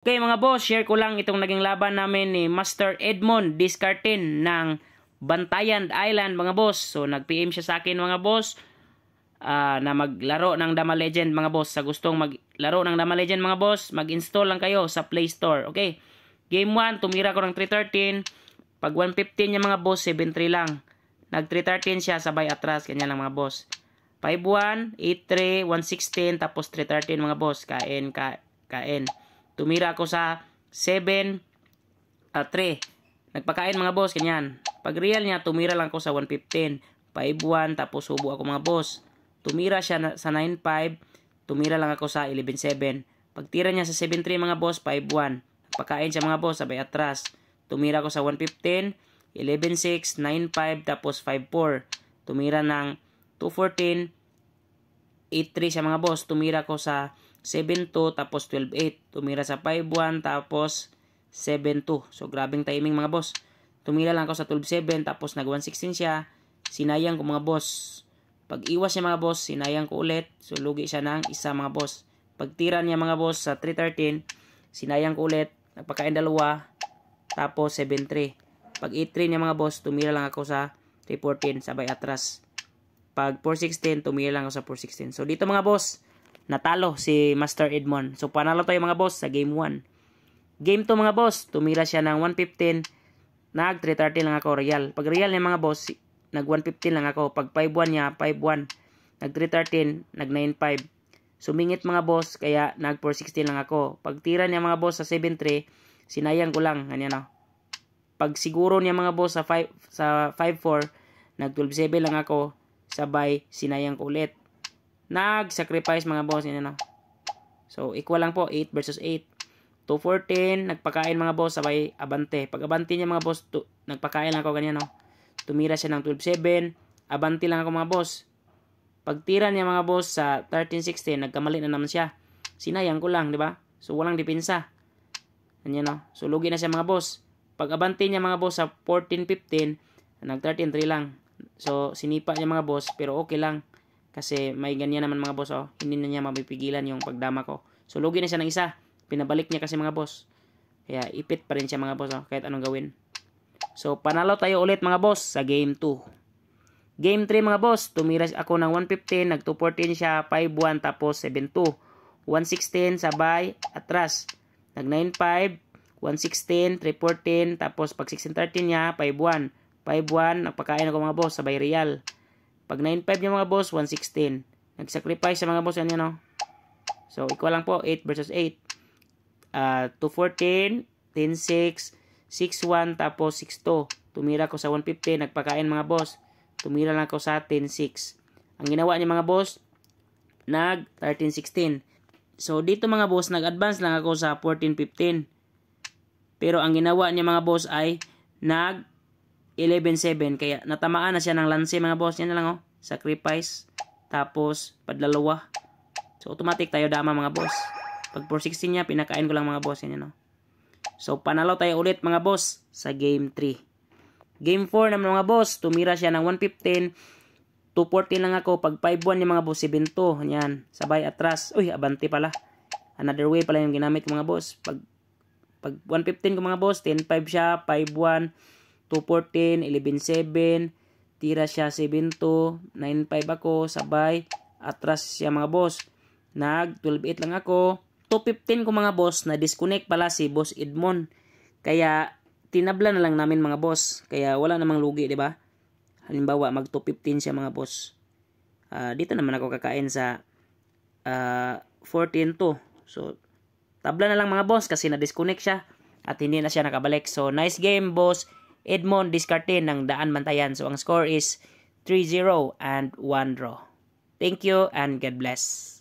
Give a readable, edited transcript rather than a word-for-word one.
Okay mga boss, share ko lang itong naging laban namin ni Master Edmond Discartin ng Bantayan Island mga boss. So nag-PM siya sa akin mga boss na maglaro ng Dama Legend mga boss. Sa gustong maglaro ng Dama Legend mga boss, mag-install lang kayo sa Play Store. Okay, Game 1, tumira ko ng 313. Pag 115 niya mga boss, 7-3 lang. Nag 313 siya, sabay atras, kanya lang mga boss. 5-1, 8-3, 116, tapos 313 mga boss. Kain. Tumira ako sa 7-3. Nagpakain mga boss, kanyan. Pag real niya, tumira lang ako sa 115. 5-1, tapos subo ako mga boss. Tumira siya sa 9-5. Tumira lang ako sa 11-7. Pag tira niya sa 7-3 mga boss, 5-1. Nagpakain siya mga boss, sabay atras. Tumira ako sa 115, 11-6, 9-5, tapos 5-4. Tumira ng 2-14, 8-3 siya mga boss. Tumira ko sa 7-2 tapos 12-8. Tumira sa 5-1 tapos 7-2. So grabing timing mga boss. Tumira lang ako sa 12-7 tapos nag 116 siya. Sinayang ko mga boss. Pag iwas niya mga boss, sinayang ko ulit. So lugi siya ng isa mga boss. Pag tira niya mga boss sa 313, sinayang ko ulit. Nagpakain dalawa tapos 7-3. Pag 8-3 niya mga boss, tumira lang ako sa 314 sabay atras. Pag 416, tumira lang ako sa 416. So dito mga boss, natalo si Master Edmond. So panalo tayo mga boss sa game 1. Game 2 mga boss, tumira siya ng 115. Nag 330 lang ako real. Pag real niya mga boss, nag 115 lang ako. Pag 5-1 niya, 5-1. Nag 313, nag 9-5. Sumingit mga boss, kaya nag 416 lang ako. Pag tira niya mga boss sa 7-3, sinayang ko lang. Ganyan o. Pag siguro niya mga boss sa 5-4, nag 12-7 lang ako. Sabay, sinayang ko ulit. Nag-sacrifice mga boss, yun ano. So, equal lang po, 8 versus 8. 2-14, nagpakain mga boss, sabay abante. Pag abante niya mga boss, nagpakain lang ako ganyan, no. Tumira siya ng 12-7, abante lang ako mga boss. Pag tira niya mga boss sa 13-16, nagkamali na naman siya. Sinayang ko lang, di ba? So, walang depensa. Ganyan, no. So, lugi na siya mga boss. Pag abante niya mga boss sa 14-15, nag 13-3 lang. So, sinipa niya mga boss, pero okay lang. Kasi may ganyan naman mga boss, oh. Hindi na niya mapipigilan yung pagdama ko. So, lugi na siya ng isa. Pinabalik niya kasi mga boss. Kaya, ipit pa rin siya mga boss, oh. Kahit anong gawin. So, panalo tayo ulit mga boss sa game 2. Game 3 mga boss. Tumira ako ng 115. Nag 214 siya. 5-1 tapos 7-2. 116 sabay. Atras. Nag 9-5. 116. 314. Tapos pag 16-13 niya. 5-1. 5-1. Nagpakain ako mga boss. Sabay real. Pag 9-5 niya mga boss, 116. Nag-sacrifice sa mga boss, yan yun, no? So, equal lang po, 8 versus 8. 2-14, 10-6, 6-1, tapos 6-2. Tumira ko sa 150, nagpakain mga boss. Tumira lang ako sa 10-6. Ang ginawa niya mga boss, nag 13-16. So, dito mga boss, nag-advance lang ako sa 14-15. Pero ang ginawa niya mga boss ay nag 11-7. Kaya natamaan na siya ng lance mga boss. Yan na lang oh. Sacrifice. Tapos padlalawa. So automatic tayo dama mga boss. Pag 416 niya, pinakain ko lang mga boss. Yan oh. So panalo tayo ulit mga boss sa game 3. Game 4 naman mga boss. Tumira siya ng 115. 214 lang ako. Pag 5-1 niya mga boss, 7-2. Yan. Sabay atras. Uy, abante pala. Another way pala yung ginamit ko mga boss. Pag 115 ko mga boss, 10-5 siya. 5-1. 214, 11-7, tira siya 7-2, 9-5 ako, sabay, atras siya mga boss. Nag 12-8 lang ako. 215 ko mga boss, na disconnect pala si Boss Edmond. Kaya tinabla na lang namin mga boss. Kaya wala namang lugi, di ba? Halimbawa, mag 215 siya mga boss. Dito naman ako kakain sa 14-2. So, tabla na lang mga boss kasi na-disconnect siya at hindi na siya nakabalik. So, nice game, boss Edmond Discartin ng Daan Bantayan. So, ang score is 3-0 and 1 draw. Thank you and God bless.